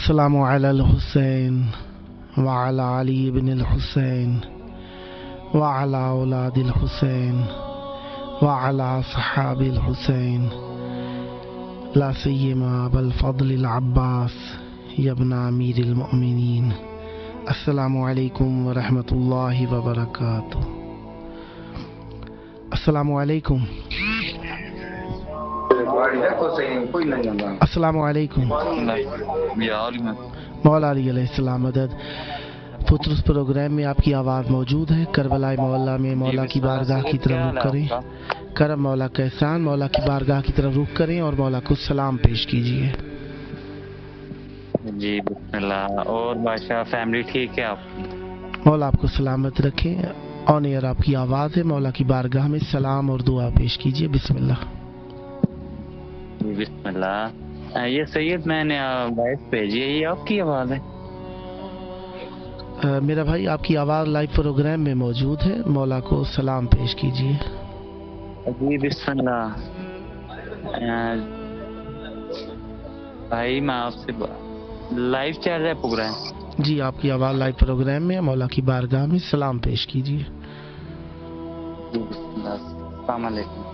अस्सलामु अलल हुसैन व अला अली इब्न हुसैन व अला औलादिल हुसैन व अला सहाबिल हुसैन ला सय्यमा अबुल फضल अब्बास यब्ना अमीरिल मुमिनीन। अस्सलामु अलैकुम व रहमतुल्लाहि व बरकातुहू। अस्सलामु अलैकुम। अस्सलामु अलैकुम। मौला अली अलैहिस्सलाम मदद। पुत्रस प्रोग्राम में आपकी आवाज़ मौजूद है। करबला मौला में मौला की बारगाह की तरफ रुख करें। करम मौला का एहसान, मौला की बारगाह की तरफ रुख करें और मौला को सलाम पेश कीजिए। जी बिस्मिल्लाह। और बादशाह फैमिली ठीक है आपकी? मौला आपको सलामत रखे। ऑन एयर आपकी आवाज़ है। मौला की बारगाह में सलाम और दुआ पेश कीजिए। बिस्मिल्लाह। बिस्मिल्लाह। ये सैयद मैंने वॉइस भेजी है, ये आपकी आवाज़ है? मेरा भाई आपकी आवाज़ लाइव प्रोग्राम में मौजूद है। मौला को सलाम पेश कीजिए। जी बिस्मिल्लाह। भाई मैं आपसे लाइव चल रहा है प्रोग्राम? जी आपकी आवाज़ लाइव प्रोग्राम में। मौला की बारगाह में सलाम पेश कीजिए। जी बिस्मिल्लाह। अस्सलाम वालेकुम।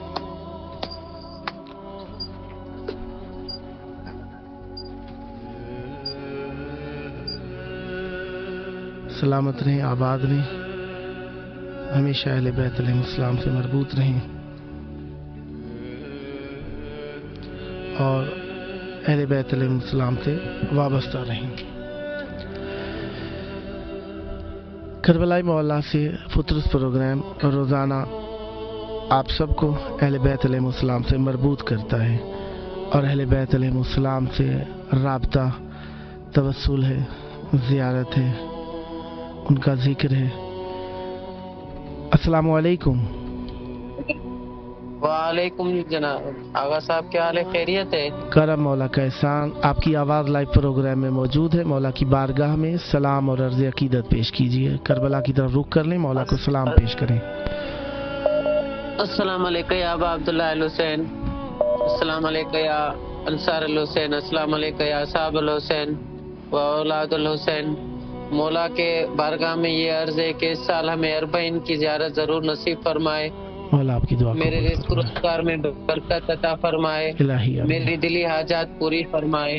सलामत रहें, आबाद रहें, हमेशा अहले बैत अलैहिस्सलाम से मरबूत रहें और अहले बैत अलैहिस्सलाम से वाबस्ता रहें। करबलाई मौला से फुतरस प्रोग्राम रोज़ाना आप सबको अहले बैत अलैहिस्सलाम से मरबूत करता है और अहले बैत अलैहिस्सलाम से राब्ता, तवस्सुल है, ज़ियारत है, उनका जिक्र है। अस्सलामु अलैकुम। वालेकुम जनाब। आगा साहब क्या हाल है? खैरियत है? करम मौला का एहसान। आपकी आवाज़ लाइव प्रोग्राम में मौजूद है। मौला की बारगाह में सलाम और अर्ज़ अकीदत पेश कीजिए। करबला की तरफ रुख कर लें, मौला को सलाम पेश करें। अस्सलाम अलैकुम या अबा अब्दुल्लाह अल हुसैन, अस्सलाम अलैकुम या अंसार अल हुसैन, अस्सलाम अलैकुम या असहाब अल हुसैन व औलाद अल हुसैन। मौला के बारगाह में ये अर्ज है कि इस साल हमें अरबईन की ज़ियारत ज़रूर नसीब फरमाए। मौला आपकी दुआ मेरे रिज़्क़ रोज़गार में बरकत अता फरमाए, मेरी दिली हाजात पूरी फरमाए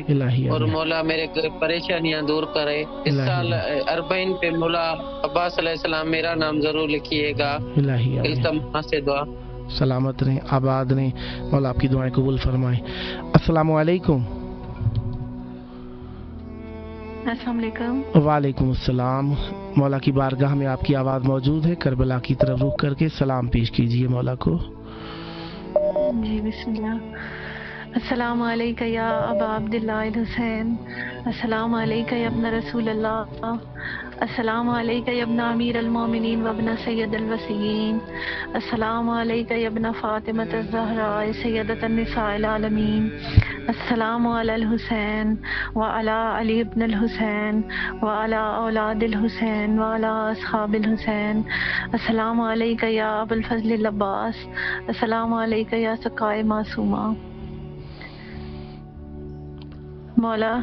और मौला मेरे परेशानियां दूर करे। इस साल अरबईन पे मौला अब्बास अलैहिस्सलाम मेरा नाम जरूर लिखिएगा। इल्तमास से दुआ। सलामत रहें, आबाद रहें, मौला आपकी दुआएं कबूल फरमाए। अस्सलामु अलैकुम। अस्सलाम वालेकुम। वालेकुम अस्सलाम। मौला की बारगाह में आपकी आवाज़ मौजूद है। करबला की तरफ रुख करके सलाम पेश कीजिए मौला को। जी बिस्मिल्लाह। अस्सलामु अलैका या अबा अब्दुल्लाह अल हुसैन, अस्सलामु अलैका या इब्न रसूल अल्लाह, अस्सलामु अलैका या इब्न अमीर अल मोमिनीन व इब्न सय्यद अल वसीयीन, अस्सलामु अलैका या इब्न फातिमा अज़-ज़हरा सय्यदत निसा अल आलमीन, अस्सलामु अलल हुसैन व अला अली इब्न अल हुसैन व अला औलादिल हुसैन व अला अस्हाबिल हुसैन, अस्सलामु अलैका या अबुल फज़ल अल अब्बास, अस्सलामु अलैका या सकाए मासूमा। मौला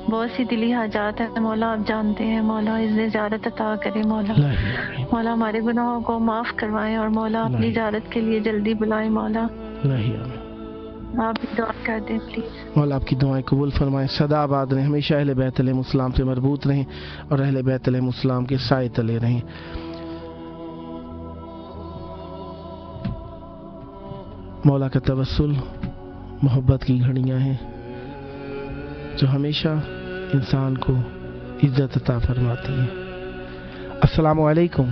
बहुत सी दिली हाजात है मौला, आप जानते हैं मौला, इज़्ज़त ज़ियारत अता करें मौला। मौला हमारे गुनाहों को माफ़ करवाएं और मौला अपनी ज़ियारत के लिए जल्दी बुलाएं मौला। आप भी दुआ कर दें प्लीज़। मौला आपकी दुआएं कबूल फरमाएं। सदा आबाद रहें, हमेशा अहले बैत अलैहिस्सलाम से मरबूत रहें और अहले बैत अलैहिस्सलाम के साए तले रहें। मौला का तवस्सुल मोहब्बत की घड़ियां हैं जो हमेशा इंसान को इज्जत अता फरमाती हैं। अस्सलामु अलैकुम।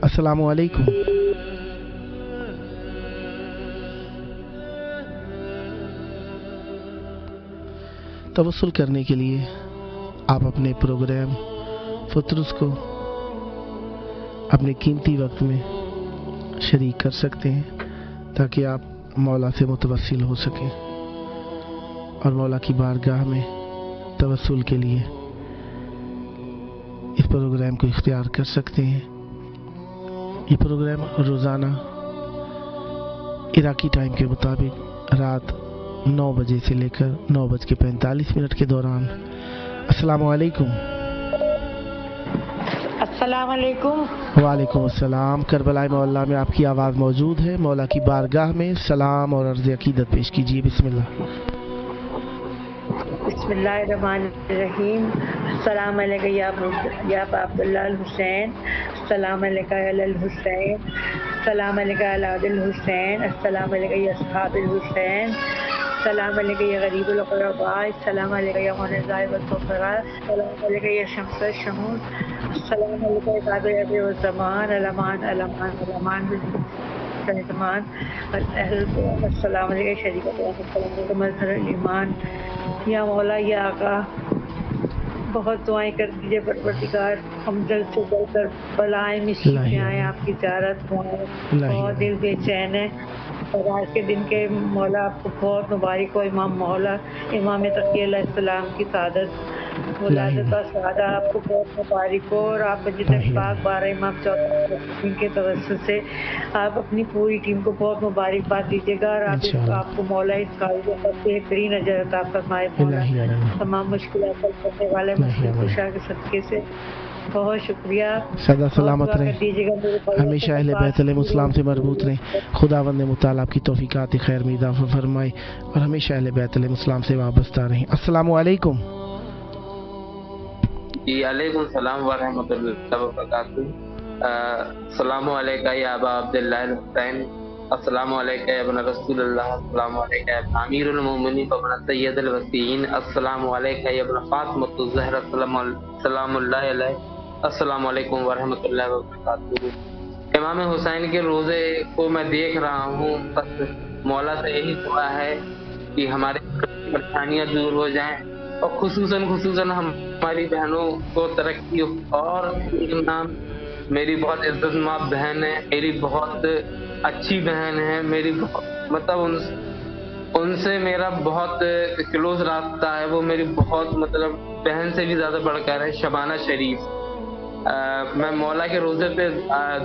अस्सलामु अलैकुम। तवस्सुल करने के लिए आप अपने प्रोग्राम फुतरस को अपने कीमती वक्त में शरीक कर सकते हैं ताकि आप मौला से मुतवस्सिल हो सकें और मौला की बारगाह में तवस्सुल के लिए इस प्रोग्राम को इख्तियार कर सकते हैं। ये प्रोग्राम रोज़ाना इराकी टाइम के मुताबिक रात 9 बजे से लेकर 9:45 के दौरान। अस्सलामु अलैकुम। अस्सलाम वालेकुम। वालेकुम अस्सलाम। करबला मोहल्ला में आपकी आवाज़ मौजूद है। मौला की बारगाह में सलाम और अर्ज़ अक़ीदत पेश कीजिए। बिस्मिल्लाह। बिस्मिल्लाहिर्रहमानिर्रहीम। अस्सलाम अलैका या अब्दुल्लाह अल हुसैन, अस्सलाम अलैका अल हुसैन, अस्सलाम अलैका अला अल हुसैन, अस्सलाम अलैका या अस्हाबुल हुसैन, अस्सलाम अलैका या गरीबुल क़ुरबा, अस्सलाम अलैका या मुनज़्ज़ाइ व तुफ़रा, अस्सलाम अलैका या शम्स शमूस, अस्सलाम अलैका या ताबिअत व ज़मान, अलमान अलमान अलमान रहमान, अस्सलाम अलैका शरीकत व अस्सलाम अलैका मज़हरुल ईमान। या मौला या आका, बहुत दुआएं कर दीजिए परवरदिगार, हम जल्द से जल्द कर बलाएं मिश्री आए आपकी ज़ियारत हो। बहुत दिल बेचैन है और आज के दिन के मौला आपको बहुत मुबारक हो। इमाम तकी अलैहिस्सलाम की सादत मुलादत और सादा आपको बहुत मुबारक हो और आप जितने पाक 12 इमाम 14 के तवज्जुह से आप अपनी पूरी टीम को बहुत मुबारकबाद दीजिएगा और आपको मौला इस काबिल पर बेहतरीन अजर अता फरमाए। तमाम मुश्किलात हल करने वाले मुश्किल कुशा के सदके से बहुत शुक्रिया। सदा सलामत रहें, हमेशा अहले बैतुल मुस्लिम से मरबूत रहें। खुदावंद मुताला आपकी तौफीकात खैर में इजाफा फरमाए और हमेशा अहले बैतुल मुस्लिम से वाबस्ता रहें। अस्सलामु अलैकुम। जी अलैकुम सलाम व रहमतुल्लाहि व बरकातुहू। अस्सलामु अलैका या अबा अब्दुल्लाह अल हुसैन, अस्सलामु अलैका या इब्न रसूलुल्लाह, अस्सलामु अलैका या अमीरुल मोमिनीन व इब्न सय्यदुल वसीयीन, अस्सलामु अलैका या इब्न फातिमतुज़ ज़हरा सलामुल्लाहि अलैहा, अस्सलामु अलैकुम व रहमतुल्लाहि व बरकातुहू। इमाम हुसैन के रोज़े को मैं देख रहा हूँ, बस मौला से यही दुआ है कि हमारी परेशानियाँ दूर हो जाएं और खुसूसन हमारी बहनों को तरक्की। और नाम मेरी बहुत इज्जतमाब बहन है, मेरी बहुत अच्छी बहन है, मेरी मतलब उनसे मेरा बहुत क्लोज रास्ता है। वो मेरी बहुत मतलब बहन से भी ज़्यादा बढ़कर है, शबाना शरीफ। मैं मौला के रोज़े पे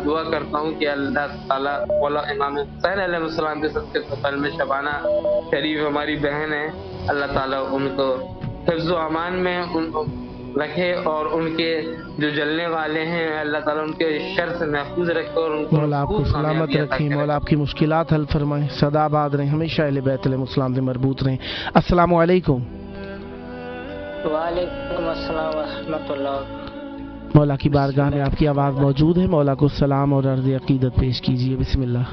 दुआ करता हूँ कि अल्लाह ताला मौला इमाम हुसैन अलैहिस्सलाम के सदक़े सफल में शबाना शरीफ हमारी बहन है, अल्लाह ताला उनको हिफ्ज़ व अमान में रखे और उनके जो जलने वाले हैं अल्लाह ताला उनके शर से महफूज रखे और उनको मौला आपको सलामत रखे, मौला आपकी मुश्किलात हल फरमाए, सदा आबाद रहें, हमेशा अहले बैतुल मुस्लिम से मरबूत रहें। अस्सलामु अलैकुम। वालेकुम अस्सलाम व रहमतुल्लाह। मौला की बारगाह में आपकी आवाज़ मौजूद है। मौला को सलाम और अर्ज़ अक़ीदत पेश कीजिए। बिस्मिल्लाह।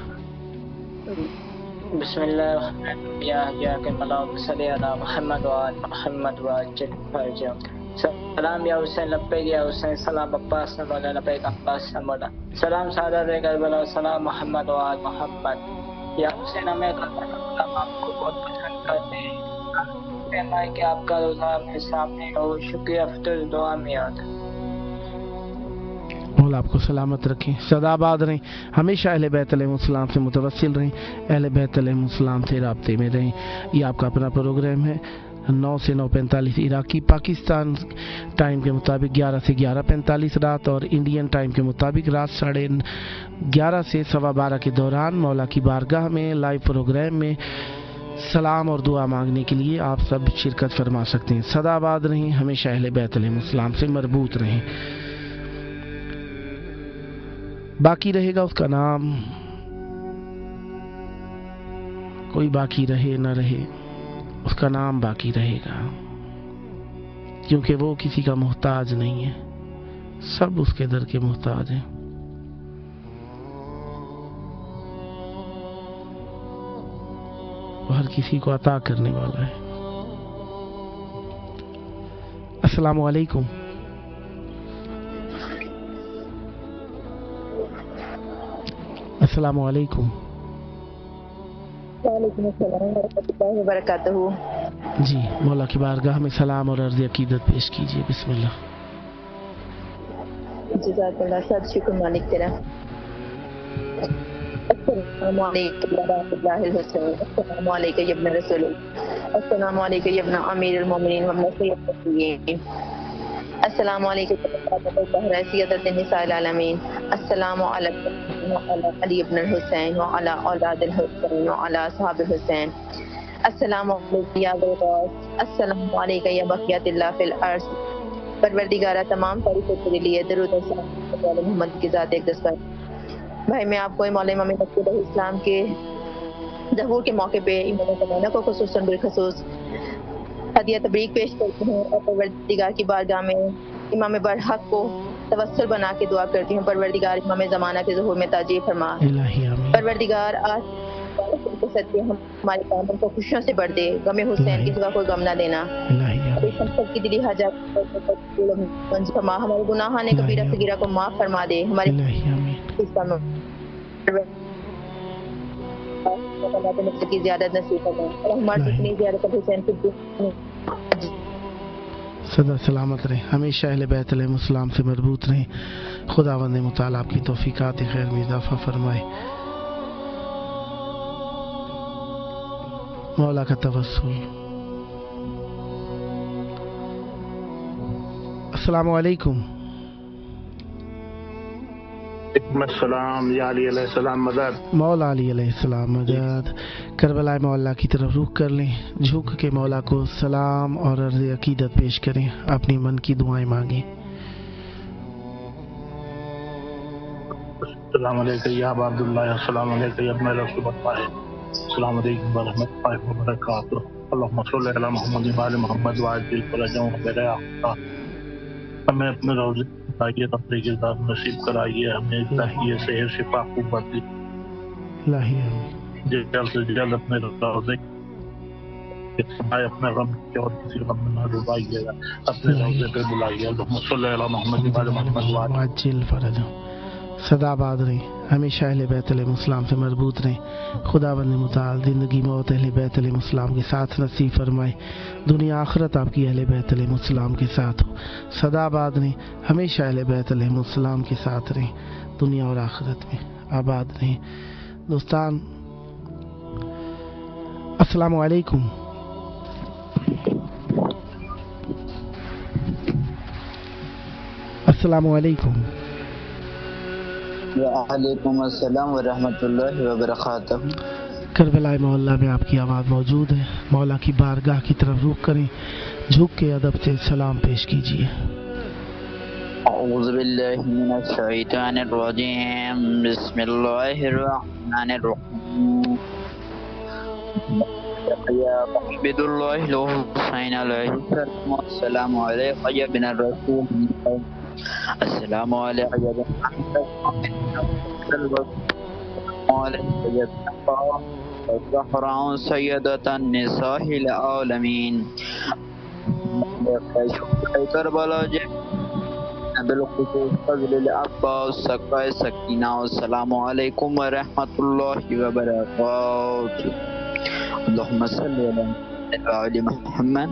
सलाम या हुसैन लब्बैक या हुसैन, सलाम अब्बास न मौला लब्बैक अब्बास न मौला, सलाम सादत करबला, सलाम मोहम्मद व आल मोहम्मद। या हुसैन हमें आपको बहुत पसंद करते हैं कि आपका रोज़ा अपने सामने हो, शुक्रिया अफ्तर दुआ में याद। मौला आपको सलामत रखें, सदा आबाद रहें, हमेशा अहले बैतुल मुस्लिम से मुतवस्सिल रहें, अहले बैतुल मुस्लिम से राब्ते में रहें। ये आपका अपना प्रोग्राम है 9 से 9:45 इराकी पाकिस्तान टाइम के मुताबिक, 11 से 11:45 रात और इंडियन टाइम के मुताबिक रात 11:30 से 12:15 के दौरान मौला की बारगाह में लाइव प्रोग्राम में सलाम और दुआ मांगने के लिए आप सब शिरकत फरमा सकते हैं। सदा आबाद रहें, हमेशा अहले बैतुल मुस्लिम से मरबूत रहें। बाकी रहेगा उसका नाम, कोई बाकी रहे न रहे उसका नाम बाकी रहेगा, क्योंकि वो किसी का मोहताज नहीं है, सब उसके दर के मोहताज हैं। वो हर किसी को अता करने वाला है। अस्सलामु अलैकुम। अस्सलामु अलैकुम। वालेकुम अस्सलाम व रहमतुल्लाहि व बरकातुहू। जी मौला की बारगाह में सलाम और अर्ज़ अक़ीदत पेश कीजिए। बिस्मिल्लाह। जज़ाकल्लाह, सब शुक्र मालिक तेरा। अस्सलामु अलैकुम या अब्दुल्लाह अल हुसैन, अस्सलामु अलैका या इब्न रसूलुल्लाह, अस्सलामु अलैका या इब्न अमीरुल मोमिनीन व इब्न सय्यदुल वसीयीन, अस्सलामु अलैका या ज़हरा सय्यदतुन निसाइल आलमीन, अस्सलामु अलैकुम وعلى علي بن الحسین وعلى اولاد الحسین وعلى اصحاب الحسین۔ السلام علیکم یا ابو القاسم، السلام علیکم یا بقیت اللہ فی الارض۔ پروردگارہ تمام تعریفیں تیرے لیے، درود و سلام محمد کی ذات اقدس پر۔ بھائی میں آپ کو مولا امام مسعود علیہ السلام کے ظہور کے موقع پہ امام زمانہ کو خصوصاً بالخصوص ہدیہ تبریک پیش کرتی ہوں اور پروردگار کی بارگاہ میں امام برحق کو توسل بنا کے دعا کرتی ہوں، پروردگار امام زمانہ کے ظہور میں تاجیل فرما، پروردگار آج صدقے ہمارے کاموں کو خوشیوں سے بھر دے، غم حسین کی سوا کوئی غم نہ دینا، ہم سب کی دلی حاجات منظور فرما، ہمارے گناہان کبیرہ صغیرہ کو معاف فرما دے، ہمارے کی زیادت نصیب فرما اور ہماری جتنی زیارت حسین کی سدا سلامت رہیں، ہمیشہ اہل بیت علیہ السلام سے مربوط رہیں۔ خداوند متعال آپ کی توفیقات خیر میں اضافہ فرمائے۔ مولا کا توسل۔ السلام علیکم۔ السلام یا علی علیہ السلام مدد۔ مولا علی علیہ السلام مدد۔ کربلا مولا کی طرف رخ کر لیں، جھک کے مولا کو سلام اور عرض عقیدت پیش کریں، اپنی من کی دعائیں مانگیں۔ السلام علیکم یا ابا عبداللہ، السلام علیکم یا ابن رسول اللہ، السلام علیکم ورحمۃ اللہ وبرکاتہ۔ اللہم صلی علی محمد وعلی محمد وعجل فرجهم وبرئ اخطاء۔ ہمیں اپنے روزے بتائیے، اپنے کردار نصیب کرائیے، ہمیں تحیہ صحت شفا قوت دی، جلد سے جلد اپنے روزے اپنے غم کے اور کسی غم میں نہ ڈبائیے گا، اپنے روزے پہ بلائیے۔ اللہم صلی علی محمد وعلی محمد وعجل فرجهم۔ سدا آباد رہیں، ہمیشہ اہل بیت علیہ السلام سے مربوط رہیں۔ خداوند متعال زندگی موت اہل بیت علیہ السلام کے ساتھ نصیب فرمائے، دنیا آخرت آپ کی اہل بیت علیہ السلام کے ساتھ ہو۔ سدا آباد رہیں، ہمیشہ اہل بیت علیہ السلام کے ساتھ رہیں، دنیا اور آخرت میں آباد رہیں۔ دوستان السلام علیکم۔ السلام علیکم۔ وعلیکم السلام ورحمۃ اللہ وبرکاتہ۔ کربلا مولا میں آپ کی آواز موجود ہے، مولا کی بارگاہ کی طرف رخ کریں، جھک کے ادب سے سلام پیش کیجیے۔ اعوذ باللہ من الشیطان الرجیم، بسم اللہ الرحمن الرحیم۔ یا محمد اللہ الحسین علیہ السلام، السلام علیکم یا ابن الرسول، السلام علیکم یا ابن الزہراء سیدۃ النساء العالمین۔ کربلا بالخصوص فضل العباس سقائے سکینہ، السلام علیکم ورحمۃ اللہ وبرکاتہ۔ اللہم صلی علی محمد۔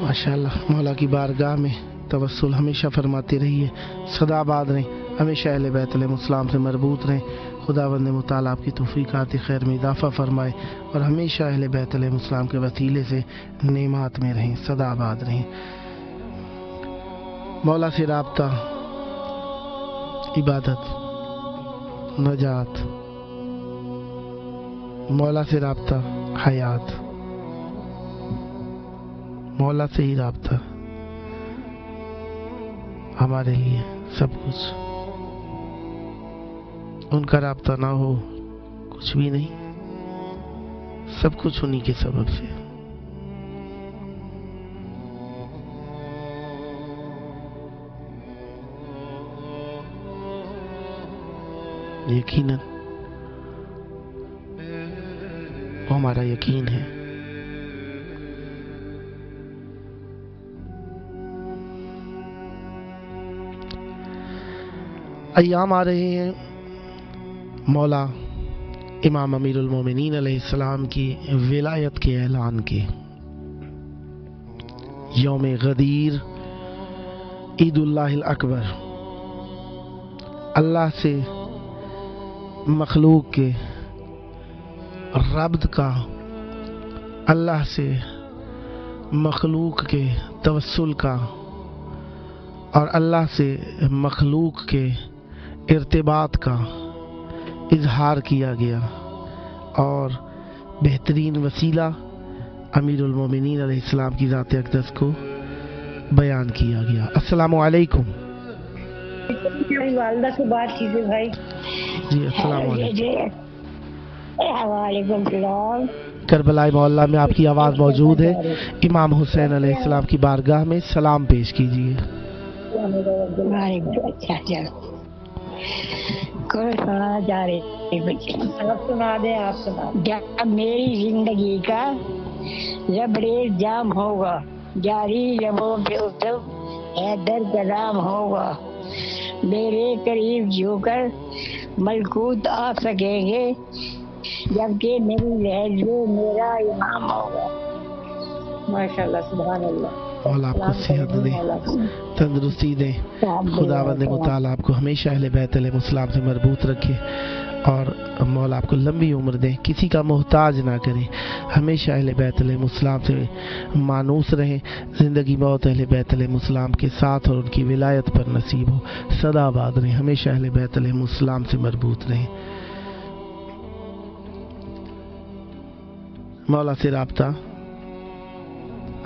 ماشاءاللہ، مولا کی بارگاہ میں توسل ہمیشہ فرماتے رہیے، سدا آباد رہیں، ہمیشہ اہل بیت علیہ السلام سے مربوط رہیں۔ خداوند متعال آپ کی توفیقات خیر میں اضافہ فرمائے اور ہمیشہ اہل بیت علیہ السلام کے وسیلے سے نعمات میں رہیں، سدا آباد رہیں۔ مولا سے رابطہ، عبادت، نجات، مولا سے رابطہ، حیات، مولا سے ہی رابطہ ہمارے لیے سب کچھ، ان کا رابطہ نہ ہو کچھ بھی نہیں، سب کچھ انہی کے سبب سے۔ یقیناً وہ ہمارا یقین ہے۔ ایام آ رہے ہیں مولا امام امیر المومنین علیہ السلام کی ولایت کے اعلان کے، یوم غدیر، عید اللہ الاکبر، اللہ سے مخلوق کے ربط کا، اللہ سے مخلوق کے توسل کا اور اللہ سے مخلوق کے इर्तिबात का इजहार किया गया और बेहतरीन वसीला अमीरुल मोमिनीन अलैहिस्सलाम की ज़ात अक़दस को बयान किया गया। अस्सलामु अलैकुम। वालदा से बात कीजिए भाई। जी अस्सलामु अलैकुम। वालेकुम सलाम। करबला मोहल्ला में आपकी आवाज़ मौजूद है। इमाम हुसैन अलैहिस्सलाम की बारगाह में सलाम पेश कीजिए। अच्छा कोई सुना जा रही आप सुना दे। आप सुना। जब मेरी जिंदगी का जबरेज जाम होगा, जारी लबों पे उतब हैदर का नाम होगा, मेरे करीब झुककर मलकूत आ सकेंगे, जबकि मेरी लहजे मेरा इमाम होगा। माशाल्लाह सुभान अल्लाह। और आपको सेहत दे, तंदुरुस्ती दे। खुदावंद मुताला आपको हमेशा अहले बैत अलैहिस्सलाम से मरबूत रखे और मौला आपको लंबी उम्र दे, किसी का मोहताज ना करे, हमेशा अहले बैत अलैहिस्सलाम से मानूस रहें, ज़िंदगी मौत अहले बैत अलैहिस्सलाम के साथ और उनकी विलायत पर नसीब हो, सदा आबाद रहें, हमेशा अहले बैत अलैहिस्सलाम से मरबूत रहें। मौला से राब्ता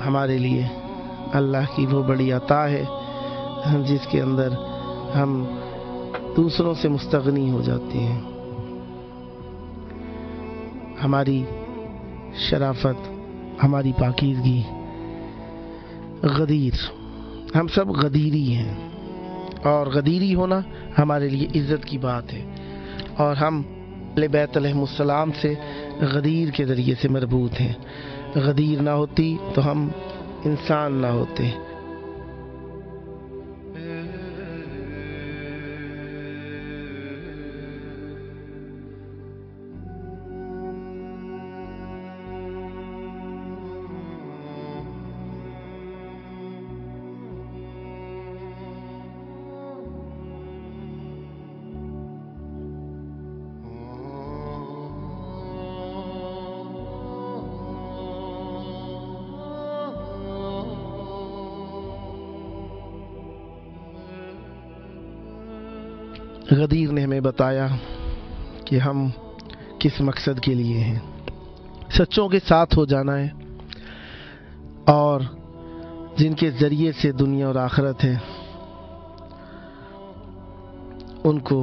हमारे लिए अल्लाह की वो बड़ी अता है जिसके अंदर हम दूसरों से मुस्तगनी हो जाते हैं। हमारी शराफत, हमारी पाकीज़गी, गदीर, हम सब गदीरी हैं और गदीरी होना हमारे लिए इज़्ज़त की बात है और हम अहले बैत अलैहिस्सलाम से गदीर के ज़रिए से मरबूत हैं। गदीर ना होती तो हम इंसान ना होते। गदीर ने हमें बताया कि हम किस मकसद के लिए हैं। सच्चों के साथ हो जाना है और जिनके ज़रिए से दुनिया और आखिरत है उनको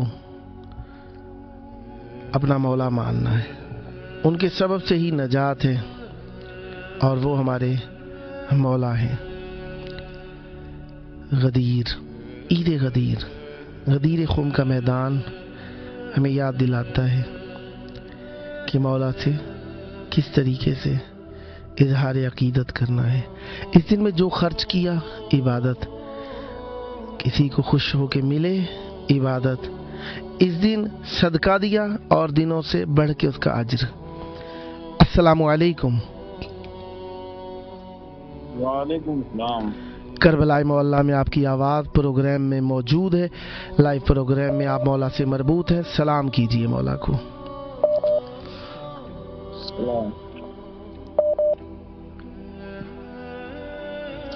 अपना मौला मानना है, उनके सबब से ही नजात है और वो हमारे मौला हैं। गदीर, ईद गदीर, गदीर खुम का मैदान हमें याद दिलाता है कि मौला से किस तरीके से इजहार अकीदत करना है। इस दिन में जो खर्च किया इबादत, किसी को खुश होके मिले इबादत, इस दिन सदका दिया और दिनों से बढ़ के उसका अज्र। अस्सलामु अलैकुम। वालेकुम सलाम। करबला मोहल्ला में आपकी आवाज़ प्रोग्राम में मौजूद है। लाइव प्रोग्राम में आप मौला से मरबूत हैं, सलाम कीजिए मौला को।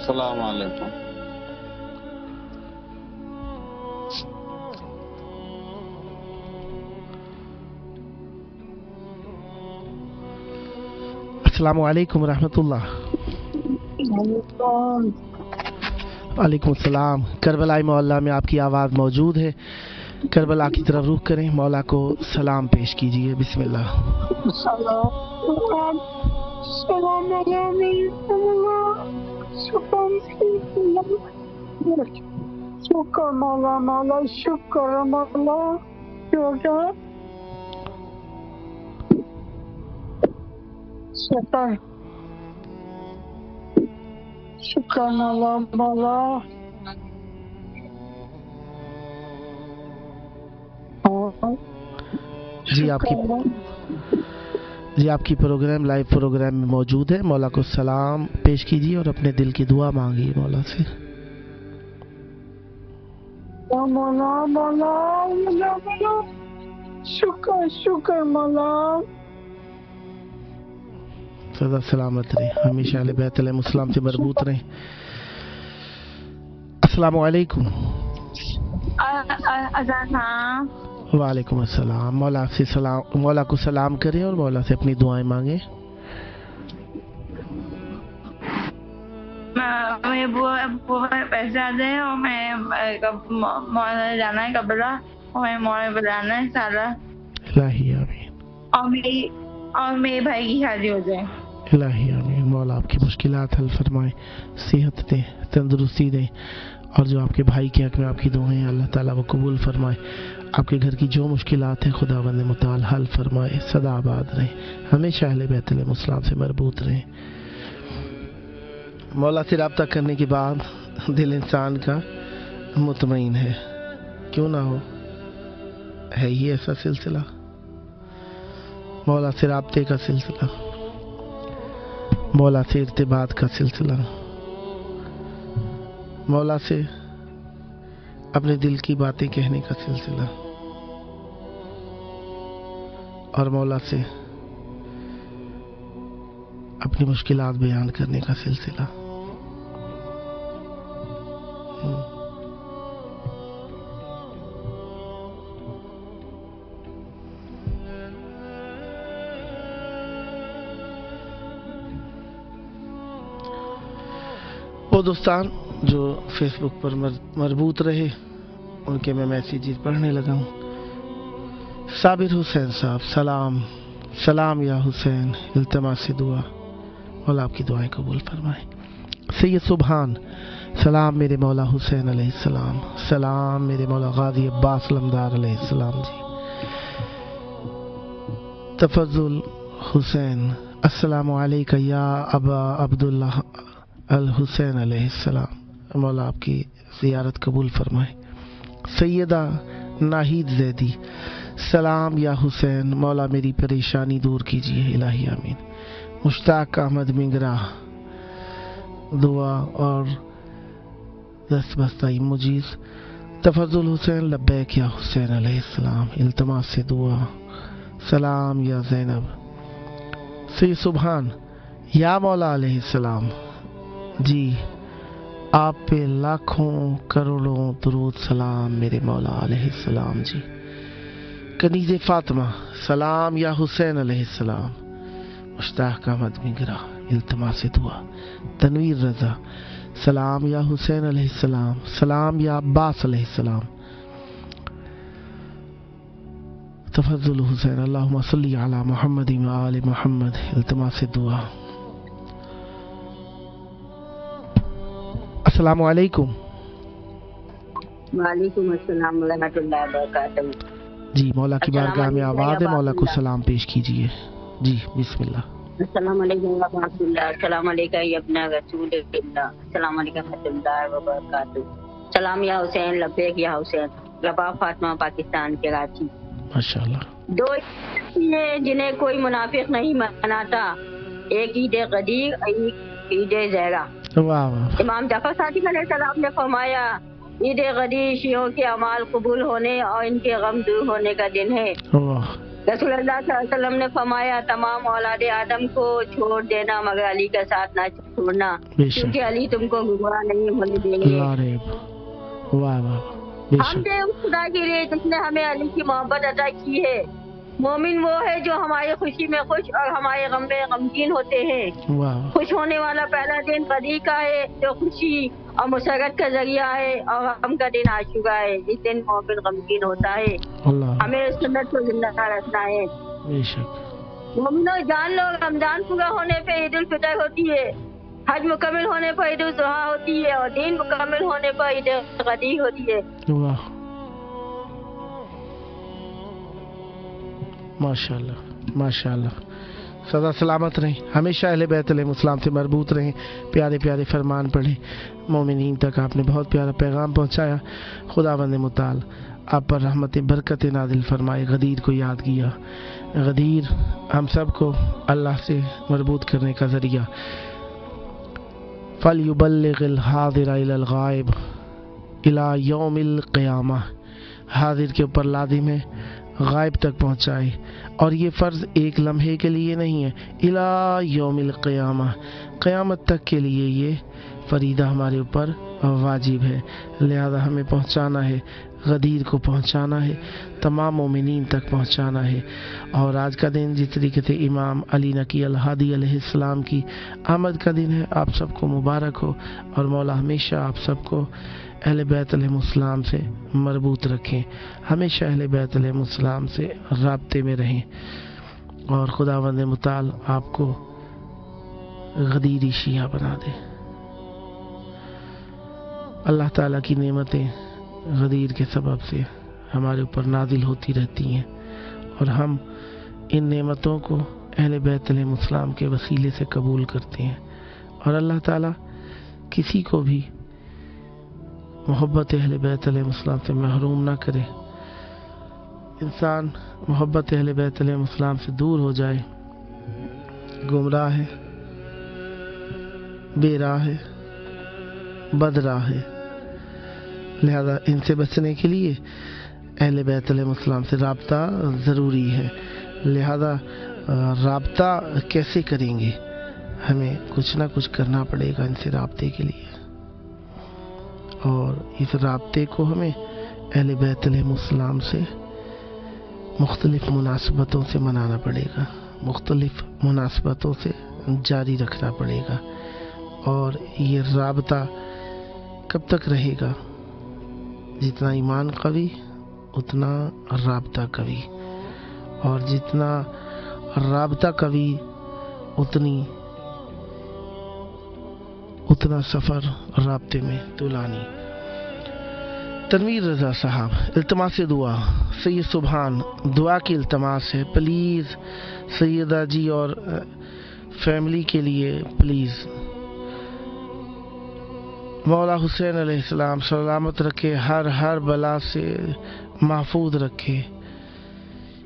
सलाम अलैकुम। अस्सलामु अलैकुम रहमतुल्लाह। वालेकुम सलाम। करबला मोहल्ला में आपकी आवाज़ मौजूद है, करबला की तरफ रुख करें, मौला को सलाम पेश कीजिए। बिस्मिल्लाह। शुक्र मौला, मौला शुक्र मौला, शुक्र शुक्र मौला, मौला जी आपकी प्रोग्राम लाइव प्रोग्राम में मौजूद है। मौला को सलाम पेश कीजिए और अपने दिल की दुआ मांगिए मौला से। मौला मौला मौला मौला शुक्र शुक्र मौला। सदा सलामत रहे, हमेशा अहले बैत अलैहिस्सलाम से मरबूत रहे। अस्सलामु अलैकुम। अजान हाँ। वालेकुम अस्सलाम। मौला को सलाम करें और मौला से अपनी दुआएं मांगे। मैं वो पैसे आते हैं और मैं मौला जाना है कब्रा और मैं मौला बुलाना है सारा। इलाही आमीन। और मेरे भाई की शादी हो जाए। इलाही आमीन। मौला आपकी मुश्किलात हल फरमाए, सेहत दे, तंदुरुस्ती दे, और जो आपके भाई के हक में आपकी दुआएं हैं अल्लाह ताला वो कबूल फरमाए। आपके घर की जो मुश्किलात हैं खुदावंद मुताल हल फरमाए, सदा आबाद रहें, हमेशा अहले बैतुल मुस्लिम से मरबूत रहें। मौला से रब्ता करने के बाद दिल इंसान का मुतमईन है, क्यों ना हो, है ही ऐसा सिलसिला, मौला से राब्ते का सिलसिला, मौला से इर्तिबात का सिलसिला, मौला से अपने दिल की बातें कहने का सिलसिला, और मौला से अपनी मुश्किलात बयान करने का सिलसिला। वो दोस्तान जो फेसबुक पर मरबूत रहे उनके मैं मैसेजेस पढ़ने लगा हूँ। साबिर हुसैन साहब, सलाम सलाम या हुसैन, इल्तिमास से दुआ, मौला आपकी दुआएं कबूल फरमाए। सैयद सुबहान, सलाम मेरे मौला हुसैन अलैहिस्सलाम, सलाम मेरे मौला गाजी अब्बास लमदार अलैहिस्सलाम जी। तफज्जुल हुसैन, अस्सलामु अलैका या अबा अब्दुल्लाह अल हुसैन अलैहिस्सलाम, मौला आपकी ज़ियारत कबूल फरमाए। सैयदा नाहिद जैदी, सलाम या हुसैन, मौला मेरी परेशानी दूर कीजिए, इलाही आमीन। मुश्ताक अहमद मिंगरा, दुआ और दस्त बस्ताई मुजीज। तफज्जुल हुसैन, लब्बैक या हुसैन अलैहिस्सलाम, इल्तिमास से दुआ, सलाम या ज़ैनब। सैयद सुबहान, या मौला अलैहिस्सलाम जी, आप पे लाखों करोड़ों दुरूद सलाम मेरे मौला अलैहिस्सलाम जी। कनीज़े फातिमा, सलाम या हुसैन अलैहिस्सलाम। मुश्ताक अहमद मिंगरा, इल्तिमास दुआ। तनवीर रज़ा, सलाम या हुसैन अलैहिस्सलाम, सलाम या अब्बास अलैहिस्सलाम। तफज्जुल हुसैन, अल्लाहुम्मा सल्ली अला मुहम्मद व आले मुहम्मद, इल्तिमास दुआ। अस्सलामु अलैकुम। वालेकुम अस्सलाम व रहमतुल्लाहि व बरकातहू। जी, मौला की बारगाह में आवाज़ है, मौला को सलाम पेश कीजिए। जी बिस्मिल्लाह। अस्सलाम वालेकुम व रहमतुल्लाह, अस्सलाम वालेकुम या अपना रसूलुल्लाह, अस्सलाम वालेकुम व रहमतुल्लाहि व बरकातहू। सलाम या हुसैन, लब्बैक या हुसैन। रबा फातिमा, पाकिस्तान, कराची। माशाअल्लाह। दो जिन्हें कोई मुनाफिक नहीं मनाता, एक ईद गदीर, एक ईद ज़हरा। वाह वाह। इमाम जाफर सादिक अलैहिस्सलाम ने फरमाया, ईद गदीर शियों के अमाल कबूल होने और इनके गम दूर होने का दिन है। रसूल अल्लाह सल्लल्लाहु अलैहि वसल्लम ने फरमाया, तमाम औलाद आदम को छोड़ देना मगर अली का साथ ना छोड़ना, क्योंकि अली तुमको गुमराह नहीं होने देंगे। वाह वाह। हमने उस खुदा के लिए जिसने हमें अली की मोहब्बत अता की है। मोमिन वो है जो हमारी खुशी में खुश और हमारे गम में गमगीन होते हैं। खुश होने वाला पहला दिन गदीर का है, जो खुशी और मुसरत का जरिया है, और गम का दिन आशूरा है, जिस दिन मोमिन गमगीन होता है। हमें इस सुन्नत को जिंदा रखना है। मोमिनो जान लो, रमजान पूरा होने पे ईद उल फितर होती है, हज मुकम्मल होने पर ईद उल जुहा होती है, और दीन मुकम्मल होने पर ईद गदीर होती है। माशाअल्लाह माशाअल्लाह। सदा सलामत रहें, हमेशा अहले बैतुल मुस्लिम से मरबूत रहें, प्यारे प्यारे फरमान पढ़ें। मोमिनीन तक आपने बहुत प्यारा पैगाम पहुंचाया। खुदावंद मुताल आप पर रहमत बरकत नादिल फरमाए। गदीर को याद किया, गदीर हम सब को अल्लाह से मरबूत करने का जरिया। फल युबल्लिगिल हादिर इलल गायब इला यौमिल क़ियामा, हाजिर के ऊपर लाजिम है गायब तक पहुँचाए, और ये फ़र्ज़ एक लम्हे के लिए नहीं है, इला यौमिल क़ियामा, क़यामत तक के लिए ये फ़रीदा हमारे ऊपर वाजिब है। लिहाजा हमें पहुँचाना है गदीर को पहुंचाना है, तमाम मोमिनीन तक पहुंचाना है। और आज का दिन जिस तरीके से इमाम अली नकी अल हादी अलैहिस्सलाम की आमद का दिन है, आप सबको मुबारक हो और मौला हमेशा आप सबको अहले बैत अलैहिस्सलाम से मरबूत रखें, हमेशा अहले बैत अलैहिस्सलाम से राब्ते में रहें और खुदावंद मुताल आपको गदीरी शिया बना दे। अल्लाह ताला की नेमतें गदीर के सबब से हमारे ऊपर नाजिल होती रहती हैं और हम इन नेमतों को अहले बैत अलैहिस्सलाम के वसीले से कबूल करते हैं। और अल्लाह ताला किसी को भी मोहब्बत अहले बैत अलैहिस्सलाम से महरूम ना करे। इंसान मोहब्बत अहले बैत अलैहिस्सलाम से दूर हो जाए, गुमराह है, बेराह है, बदराह है। लिहाजा इनसे बचने के लिए अहले बैत अलैहिस्सलाम से राब्ता ज़रूरी है। लिहाजा राब्ता कैसे करेंगे, हमें कुछ ना कुछ करना पड़ेगा इनसे राब्ते के लिए, और इस राब्ते को हमें अहले बैत अलैहिस्सलाम से मुख्तलिफ मुनासबतों से मनाना पड़ेगा, मुख्तलिफ मुनासबतों से जारी रखना पड़ेगा। और ये राब्ता कब तक रहेगा? जितना ईमान कवी उतना राब्ता कवी, और जितना राब्ता कवी उतना सफ़र राब्ते में तुलानी। तनवीर रज़ा साहब, इल्तमास दुआ। सैयद सुभान, दुआ की इल्तमास है, प्लीज़ सैयदा जी और फैमिली के लिए प्लीज़। मौला हुसैन अलैहिस्सलाम सलामत रखे, हर बला से महफूज रखे।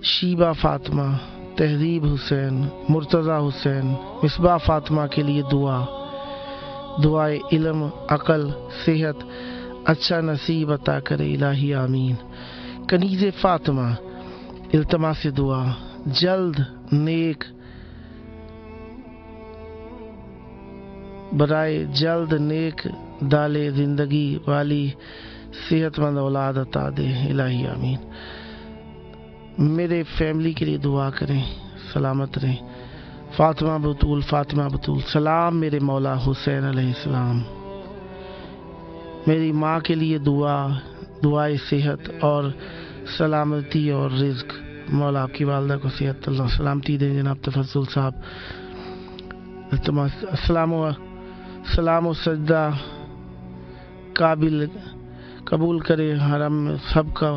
शीबा फातिमा, तहजीब हुसैन, मुर्तज़ा हुसैन, मिसबा फातिमा के लिए दुआए इल्म, अक़ल, सेहत, अच्छा नसीब अता करे इलाही आमीन। कनीज़े फातिमा, इल्तमास दुआ, जल्द नेक बराए जल्द नेक दाले जिंदगी वाली सेहतमंद औलाद अता दे इलाही आमीन। मेरे फैमिली के लिए दुआ करें, सलामत रहें। फातिमा बतूल, सलाम मेरे मौला हुसैन अलैहिस्सलाम। मेरी माँ के लिए दुआए सेहत और सलामती और रिज़्क। मौला आपकी वालदा को सेहत अल्लाह सलामती दे। जनाब तफज्जुल साहब, सलाम व सजदा काबिल कबूल करे हरम में सबका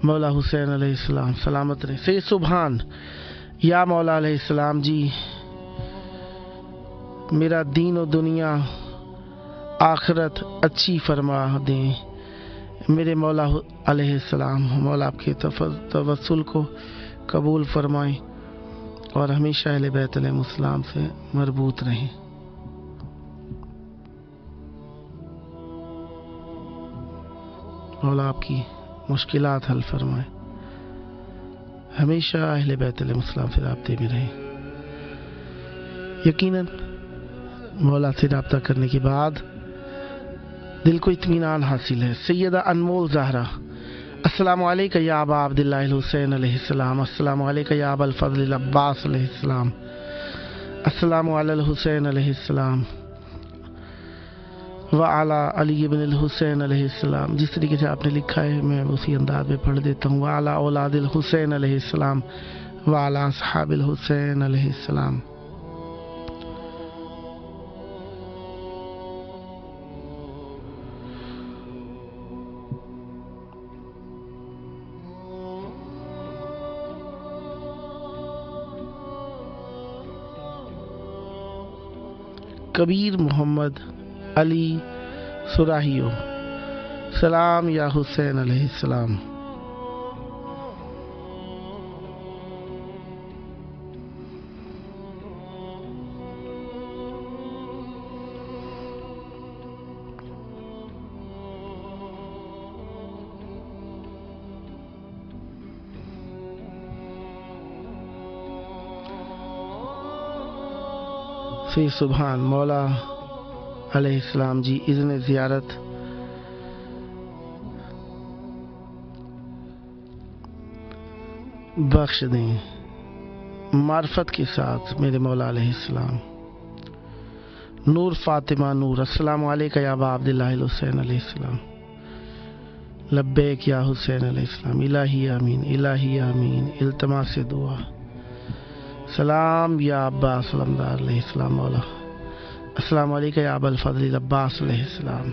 मौला हुसैन अलैहिस्सलाम सलामत रहे। सैयद सुभान, या मौला अलैहिस्सलाम जी, मेरा दीन और दुनिया आखिरत अच्छी फरमा दें। मेरे मौला अलैहिस्सलाम, मौला आपके तवस्सुल को कबूल फरमाएं और हमेशा अहले बैत अलैहिस्सलाम से मरबूत रहें। मौला आपकी मुश्किलात हल फरमाए, हमेशा अहले बैत अलैहिस्सलाम से राब्ते में रहें। यकीनन मौला से राब्ता करने के बाद दिल को इत्मीनान हासिल है। सैयदा अनमोल ज़हरा, अस्सलामु अलैका या अबा अब्दुल्लाह हुसैन अलैहिस्सलाम, अस्सलामु अलैका या अबल फज़ल अब्बास अलैहिस्सलाम, अस्सलामु अलल हुसैन अलैहिस्सलाम व अला अली इब्न हुसैन अलैहिस्सलाम। जिस तरीके से आपने लिखा है मैं उसी अंदाज में पढ़ देता हूँ। व अला औलादिल हुसैन अलैहिस्सलाम व अला अस्हाबिल हुसैन अलैहिस्सलाम। कबीर मोहम्मद अली सुराहियो, सलाम या हुसैन अलैहिस्सलाम। सैयद सुभान, मौला अलैहिस्सलाम जी इज़्न ज़ियारत बख्श दें मार्फत के साथ मेरे मौला अलैहिस्सलाम। नूर फातिमा नूर, अस्सलाम वालेकुम या अबा अब्दुल्लाह हुसैन अलैहिस्सलाम। लब्बैक या हुसैन अलैहिस्सलाम। इलाही आमीन, इलाही आमीन, इल्तमास से दुआ। सलाम या अब्बास अलमदार अलैहिस्सलाम मौला। अस्सलाम वालेकुम या अबुल फज़ल अब्बास अलैहिस्सलाम।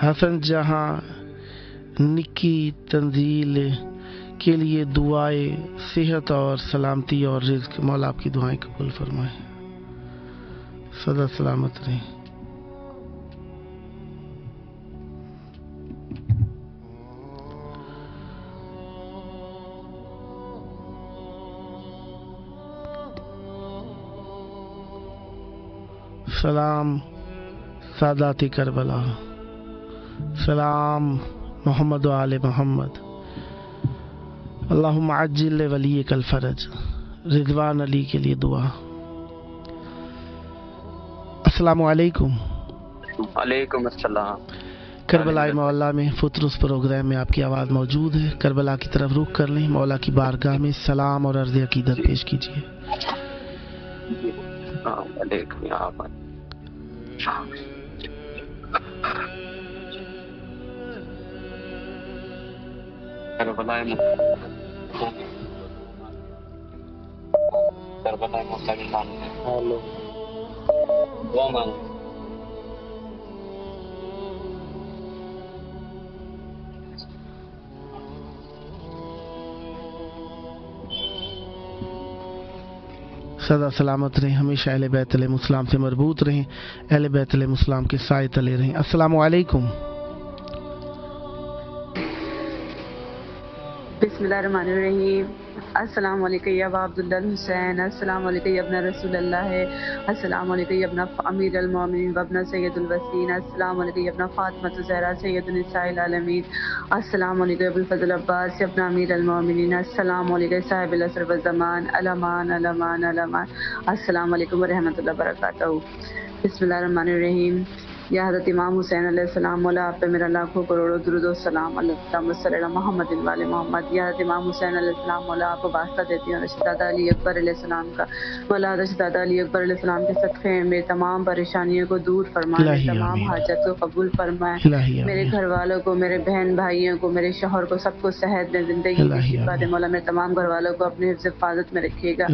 हसन जहां निकी तंजील के लिए दुआए सेहत और सलामती और रिज़्क, मौला आपकी दुआएं कबूल फरमाए, सदा सलामत रहें। सलाम सादाती करबला, सलाम मोहम्मद व आले मोहम्मद। अल्लाहुम्मा अज्जिल वलीकल फरज, रिजवान अली के लिए दुआ। अस्सलामु अलैकुम। वालेकुम अस्सलाम। करबला मौला में फुतरुस प्रोग्राम में आपकी आवाज़ मौजूद है। करबला की तरफ रुख कर लें, मौला की बारगाह में सलाम और अर्ज़ अक़ीदत पेश कीजिए। सदा सलामत रहें, हमेशा अहले बैत अलैहिस्सलाम से मरबूत रहें, अहले बैत अलैहिस्सलाम के साए तले रहें। अस्सलामु अलैकुम। बिस्मिल्लाहिर्रहमानिर्रहीम। अस्सलाम वालेकुम या अबा अब्दुल्लाह हुसैन, अस्सलाम वालेकुम या इब्न रसूलुल्लाह है, अस्सलाम वालेकुम या इब्न अमीर अल मोमिनीन व इब्न सय्यदुल वसीन, अस्सलाम वालेकुम या इब्न फातिमा ज़हरा सय्यदुन निसाइल आलमीन, अस्सलाम वालेकुम अबुल फज़ल अब्बास या इब्न अमीर अल मोमिनीन, अस्सलाम वालेकुम साहिबुल असर व ज़मान, अलमान अलमान अलमान, अस्सलाम वालेकुम व रहमतुल्लाहि व बरकातहू। बिस्मिल्लाहिर्रहमानिर्रहीम। या हज़रत इमाम हुसैन अलैहिस्सलाम, मौला आप पे मेरा लाखों करोड़ों दुरूद व सलाम अल्लाहुम्मा सल्ली अला मुहम्मदिन व आले मोहम्मद। या हज़रत इमाम हुसैन अलैहिस्सलाम, मौला आपको वास्ता देती हूँ रशीदादा अली अकबर अलैहिस्सलाम का, मौला रशीदादा अली अकबर अलैहिस्सलाम के सदक़े मेरी तमाम परेशानियों को दूर फरमाए, तमाम हाजत को कबूल फरमाए, मेरे घर वालों को, मेरे बहन भाइयों को, मेरे शौहर को, सबको सेहत दें, जिंदगी की शिफा दे। मौला मेरे तमाम घर वालों को अपने हिफ्ज़ हिफाजत में रखिएगा।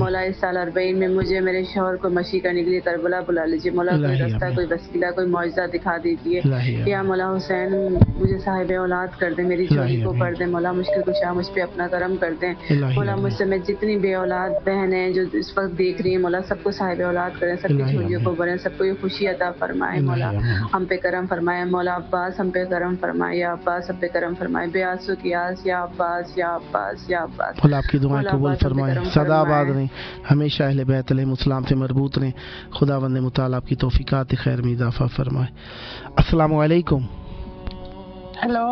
मौला इस साल 40 में मुझे मेरे शौहर को मशी करने के लिए करबला बुला लीजिए। मौला कोई रास्ता, कोई वसीला, कोई मौजज़ा दिखा दीजिए। या मौला हुसैन मुझे साहिब औलाद कर दे, मेरी चोरी को कर दे। मौला मुश्किल कुशा मुझ पे अपना करम कर दे। मौला मुझसे मैं जितनी बे औलाद बहन हैं जो इस वक्त देख रही हैं, मौला सबको साहिब औलाद करें, सबकी चोरियों को भरें, सबको ये खुशी अता फरमाए। मौला हम पे करम फरमाए। मौला अब्बास हम पे करम फरमाए, या अब्बास हम पे करम फरमाए। बेआसु की आस, या अब्बास या अब्बास या अब्बास। मौला आपकी दुआएं कबूल फरमाए, सदा आबाद रहें, हमेशा अहले बैत अलैहिस्सलाम से मरबूत रहें। खुदावंद मुताला आपकी तौफीकात खैर में इजाफा फरमाए। अस्सलामु अलैकुम। हेलो।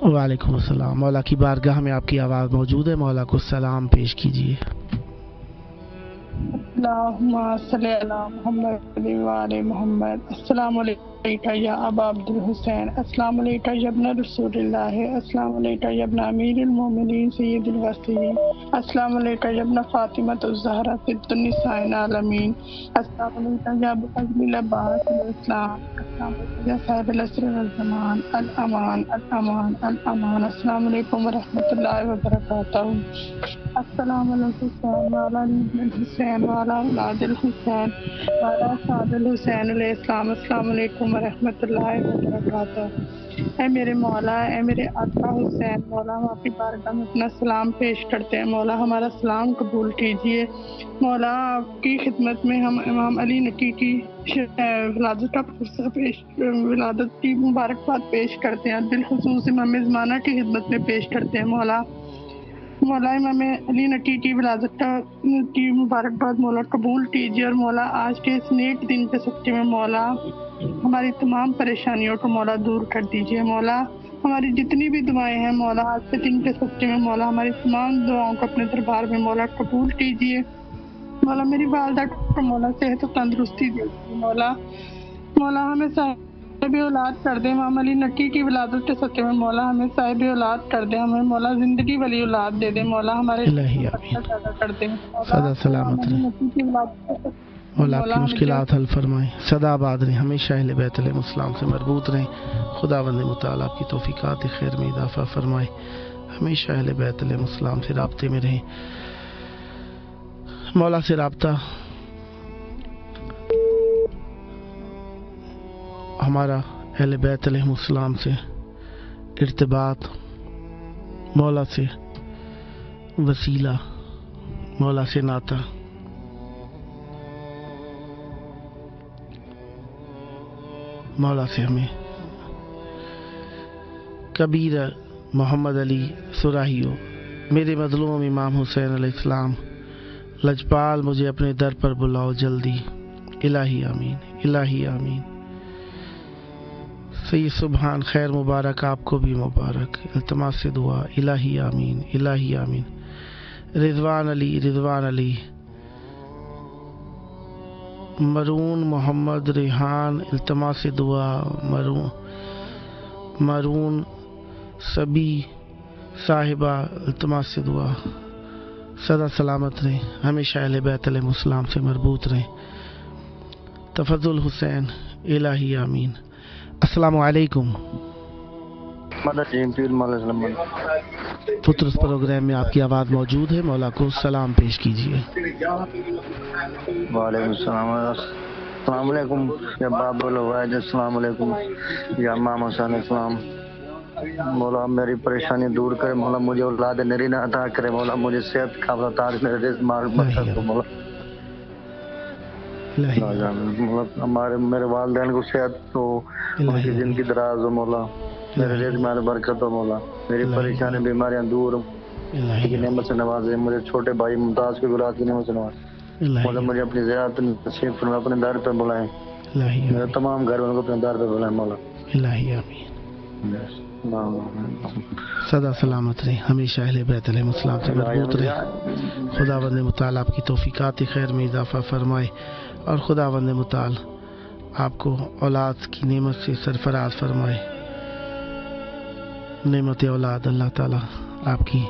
वालेकुम अस्सलाम। मौला की बारगाह में आपकी आवाज़ मौजूद है, मौला को सलाम पेश कीजिए। अल्लाहुम्मा सल्ली अला मुहम्मद व आले मोहम्मद। अस्सलामु अलैकुम या अबा अब्दुल हुसैन, अस्सलामु अलैकुम या इब्न रसूलुल्लाह, अस्सलामु अलैकुम या इब्न अमीरुल मोमिनीन सय्यदुल वसीन, अस्सलामु अलैकुम या इब्न फातिमा ज़हरा सिद्दुन निसाइल आलमीन, अस्सलामु अलैकुम या अबुल फज़ल अब्बास अलैहिस्सलाम, अस्सलामु अलैकुम या साहिबुल असर वल ज़मान, अल अमान अल अमान अल अमान, अस्सलामु अलैकुम व रहमतुल्लाहि व बरकातहू। अस्सलामु अलैकुम व अला अली हुसैन व अला औलादिल हुसैन व अला सादिल हुसैन अलैहिस्सलाम, अस्सलामु अलैकुम व रहमतुल्लाहि व बरकातहू। ऐ मेरे मौला, ऐ मेरे आका हुसैन, मौला हम आपकी बारगाह में अपना सलाम पेश करते हैं। मौला हमारा सलाम कबूल कीजिए। मौला आपकी खिदमत में हम इमाम अली नकी की विलादत की मुबारकबाद पेश करते हैं। बिलखुसूस इमाम ज़माना की खिदमत में पेश करते हैं। मौला इमाम अली नकी की विलादत की मुबारकबाद मौला कबूल कीजिए। और मौला आज के इस नेक दिन के सच्चे में मौला हमारी तमाम परेशानियों को मौला दूर कर दीजिए। मौला हमारी जितनी भी दुआएं हैं मौला आज के दिन के सच्चे में मौला हमारी तमाम दुआओं को अपने दरबार में मौला कबूल कीजिए। मौला मेरी वालदा को मौला सेहत और तंदुरुस्ती दीजिए। मौला हमें صاحب اولاد کر دے، امام علی نکی کی ولادت کے صدقے میں مولا ہمیں صاحب اولاد کر دے، ہمیں مولا زندگی والی اولاد دے دے، مولا ہمارے پیدا کر دے، سدا سلامت رہیں، مولا آپ کی مشکلات حل فرمائیں، سدا آباد رہیں، ہمیشہ اہل بیت علیہ السلام سے مربوط رہیں، خداوند متعال آپ کی توفیقات خیر میں اضافہ فرمائے، ہمیشہ اہل بیت علیہ السلام سے رابطے میں رہیں۔ مولا سے رابطہ ہمارا اہل بیت علیہ السلام سے ارتباط، مولا سے وسیلہ، مولا سے ناتا، مولا سے ہمیں کبیر محمد علی سراہیو، میرے مظلوم امام حسین علیہ السلام، لجپال مجھے اپنے در پر بلاؤ جلدی، الہی آمین، الہی آمین۔ سید سبحان خیر مبارک آپ کو بھی مبارک، التماس سے دعا، الہی آمین، الہی آمین۔ رضوان علی، رضوان علی، مرون محمد ریحان، التماس سے دعا، مرون سبی صاحبہ، التماس سے دعا، سدا سلامت رہیں، ہمیشہ اہل بیت علیہ السلام سے مربوط رہیں۔ تفضل حسین، الہی آمین۔ السلام علیکم۔ پترس پروگرام میں آپ کی آواز موجود ہے، مولا کو سلام پیش کیجیے۔ وعلیکم السلام، السلام علیکم یا باب الوائد، السلام علیکم یا امام حسین السلام۔ مولا میری پریشانی دور کرے، مولا مجھے اولاد نرینہ عطا کرے، مولا مجھے صحت کا عطا کرے، میرے رزق مال برکت دو مولا۔ ہمارے میرے والدین کو صحت ہو، ان کی زندگی دراز ہو مولا، میرے رزق مال برکت ہو مولا، میری پریشانی بیماریاں دور ہو، کی نعمت سے نوازے، مجھے چھوٹے بھائی ممتاز کی اولاد کی نعمت سے نوازے، مولا مجھے اپنی زیارت نصیب فرمائے، اپنے در پہ بلائیں، میرے تمام گھر والوں کو اپنے در پہ بلائیں مولا۔ الہی آمین۔ سدا سلامت رہیں، ہمیشہ اہل بیت علیہ السلام سے مربوط رہیں، خداوند متعال آپ کی توفیقات خیر میں اضافہ فرمائے، اور خداوند متعال آپ کو اولاد کی نعمت سے سرفراز فرمائے۔ نعمت اولاد اللہ تعالیٰ آپ کی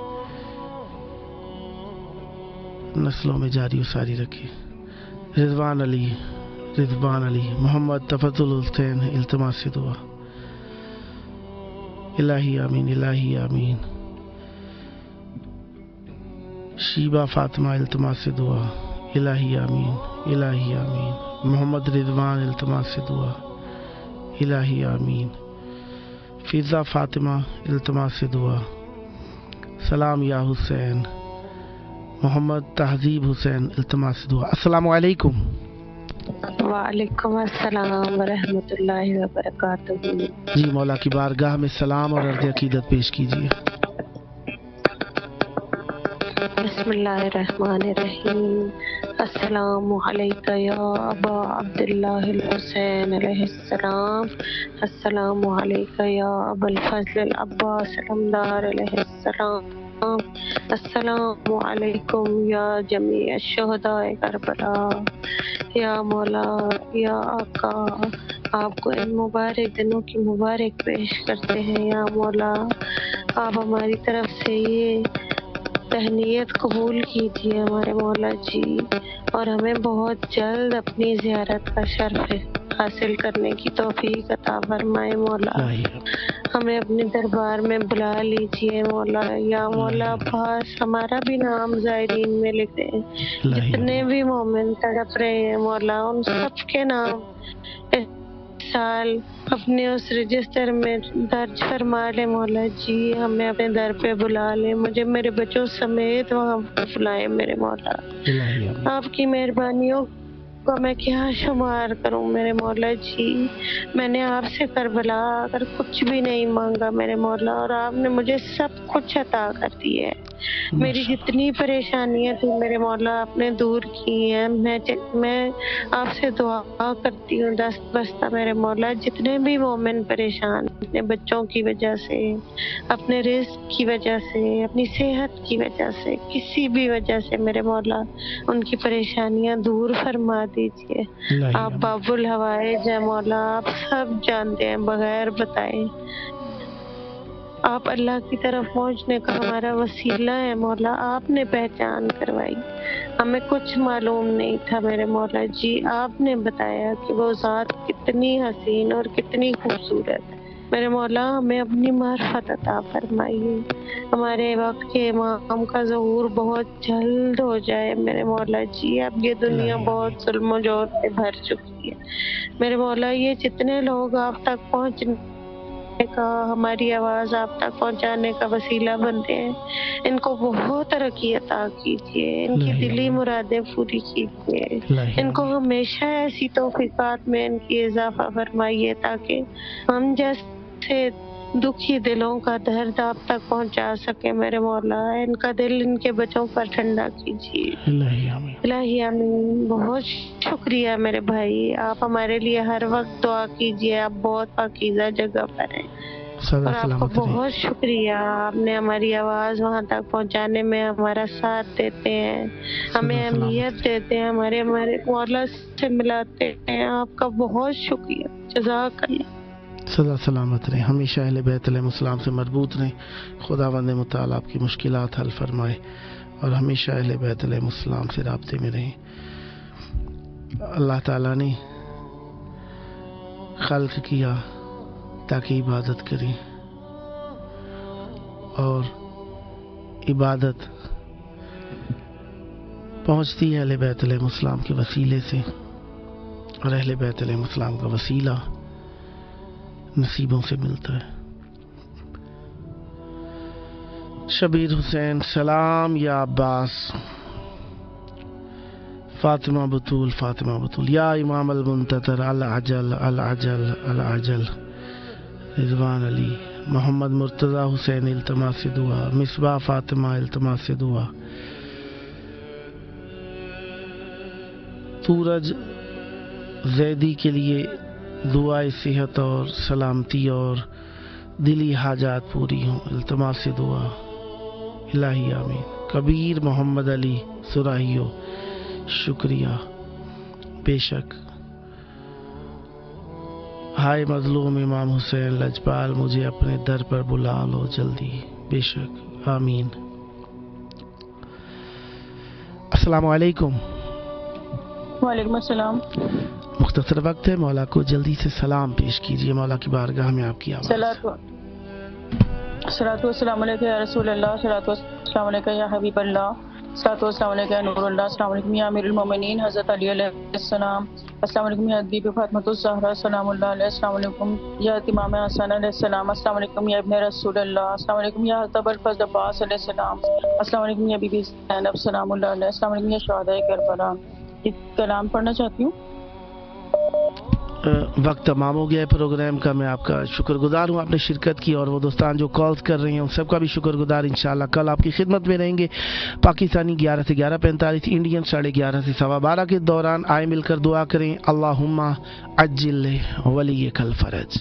نسلوں میں جاری و ساری رکھے۔ رضوان علی، رضوان علی، محمد تفضل حسین، التماس سے دعا، الہی آمین، الہی آمین۔ شیبہ فاطمہ، التماس سے دعا، الہی آمین، الہی آمین۔ محمد رضوان، التماس سے دعا، الہی آمین۔ فضا فاطمہ، التماس سے دعا، سلام یا حسین۔ محمد تہذیب حسین، التماس سے دعا۔ السلام علیکم۔ وعلیکم السلام ورحمۃ اللہ وبرکاتہ۔ جی مولا کی بارگاہ میں سلام اور عرض عقیدت پیش کیجیے۔ بسم اللہ الرحمن الرحیم۔ السلام علیکم یا ابا عبداللہ الحسین علیہ السلام، السلام علیکم یا ابا الفضل العباس علمدار علیہ السلام، السلام علیکم یا جمیع الشہداء کربلا۔ یا مولا، یا آقا، آپ کو ان مبارک دنوں کی مبارک پیش کرتے ہیں۔ یا مولا، آپ ہماری طرف سے یہ تہنیت قبول کیجیے ہمارے مولا جی، اور ہمیں بہت جلد اپنی زیارت کا شرف حاصل کرنے کی توفیق عطا فرمائے مولا۔ ہمیں اپنے دربار میں بلا لیجیے مولا۔ یا مولا، پاس ہمارا بھی نام زائرین میں لکھ دیں، جتنے بھی مومن تڑپ رہے ہیں مولا، ان سب کے نام اس سال اپنے اس رجسٹر میں درج فرما لے مولا جی۔ ہمیں اپنے در پہ بلا لے، مجھے میرے بچوں سمیت وہاں بلائے میرے مولا۔ آپ کی مہربانیوں کا میں کیا شمار کروں میرے مولا جی۔ میں نے آپ سے کربلا اگر کچھ بھی نہیں مانگا میرے مولا، اور آپ نے مجھے سب کچھ عطا کر دی ہے۔ میری جتنی پریشانیاں تھیں میرے مولا آپ نے دور کی ہیں. میں آپ سے دعا کرتی ہوں دست بستہ میرے مولا، جتنے بھی مومن پریشان اپنے بچوں کی وجہ سے، اپنے رزق کی وجہ سے، اپنی صحت کی وجہ سے، کسی بھی وجہ سے میرے مولا ان کی پریشانیاں دور فرما دیجیے. آپ باب الحوائج ہیں مولا، آپ سب جانتے ہیں بغیر بتائے. آپ اللہ کی طرف پہنچنے کا ہمارا وسیلہ ہے مولا، آپ نے پہچان کروائی. ہمیں کچھ معلوم نہیں تھا میرے مولا جی، آپ نے بتایا کہ وہ ذات کتنی حسین اور کتنی خوبصورت. میرے مولا ہمیں اپنی معرفت عطا فرمائیے. ہمارے وقت کے امام کا ظہور بہت جلد ہو جائے میرے مولا جی. اب یہ دنیا بہت ظلم و جور سے بھر چکی ہے میرے مولا. یہ جتنے لوگ آپ تک پہنچنے کا، ہماری آواز آپ تک پہنچانے کا وسیلہ بنتے ہیں، ان کو بہت ترقی عطا کیجیے، ان کی دلی مرادیں پوری کیجیے، ان کو ہمیشہ ایسی توفیقات میں ان کی اضافہ فرمائیے تاکہ ہم جیسے دکھی دلوں کا درد آپ تک پہنچا سکے میرے مولا. ان کا دل ان کے بچوں پر ٹھنڈا کیجیے. الہی آمین. بہت شکریہ میرے بھائی، آپ ہمارے لیے ہر وقت دعا کیجیے. آپ بہت پاکیزہ جگہ پر ہیں اور آپ کو بہت شکریہ. آپ نے ہماری آواز وہاں تک پہنچانے میں ہمارا ساتھ دیتے ہیں، ہمیں اہمیت دیتے ہیں، ہمارے مولا سے ملاتے ہیں. آپ کا بہت شکریہ. جزاک اللہ. سدا سلامت رہیں، ہمیشہ اہل بیت علیہ السلام سے مربوط رہیں. خداوند متعال آپ کی مشکلات حل فرمائے اور ہمیشہ اہل بیت علیہ السلام سے رابطے میں رہیں. اللہ تعالیٰ نے خلق کیا تاکہ عبادت کریں، اور عبادت پہنچتی ہے اہل بیت علیہ السلام کے وسیلے سے، اور اہل بیت علیہ السلام کا وسیلہ نصیبوں سے ملتا ہے. شبیر حسین سلام یا عباس. فاطمہ بطول یا امام المنتظر العجل العجل العجل. رضوان علی محمد مرتضی حسین التماس دعا. مصباح فاطمہ التماس دعا. سورج زیدی کے لیے دعائے صحت اور سلامتی اور دلی حاجات پوری ہوں، التماس دعا. الہی آمین. کبیر محمد علی سراہیو شکریہ. بے شک. ہائے مظلوم امام حسین لجپال، مجھے اپنے در پر بلا لو جلدی. بے شک. آمین. السلام علیکم. وعلیکم السلام. مختصر وقت ہے، مولا کو جلدی سے سلام پیش کیجیے. مولا کی بارگاہ میں آپ کی آواز. صلاۃ والسلام علیکہ یا رسول اللہ، صلاۃ والسلام علیکہ یا حبیب اللہ، صلاۃ والسلام علیکہ یا نور اللہ، السلام علیکم یا امیر المومنین حضرت علی علیہ السلام، السلام علیکم یا بی بی فاطمۃ الزہرا سلام اللہ علیہ، السلام علیکم یا امام حسن علیہ السلام، السلام علیکم یا ابن رسول اللہ، السلام علیکم یا حضرت ابوالفضل عباس علیہ السلام، السلام علیکم یا بی بی زینب سلام اللہ علیہ، السلام علیکم یا شہداء کربلا. ایک کلام پڑھنا چاہتی ہوں. وقت تمام ہو گیا ہے پروگرام کا. میں آپ کا شکر گزار ہوں، آپ نے شرکت کی، اور وہ دوستان جو کالز کر رہے ہیں ان سب کا بھی شکر گزار. انشاءاللہ کل آپ کی خدمت میں رہیں گے. پاکستانی 11 سے 11:45، انڈین 11:30 سے 12:15 کے دوران. آئے مل کر دعا کریں. اللہم عجل ولیک الفرج.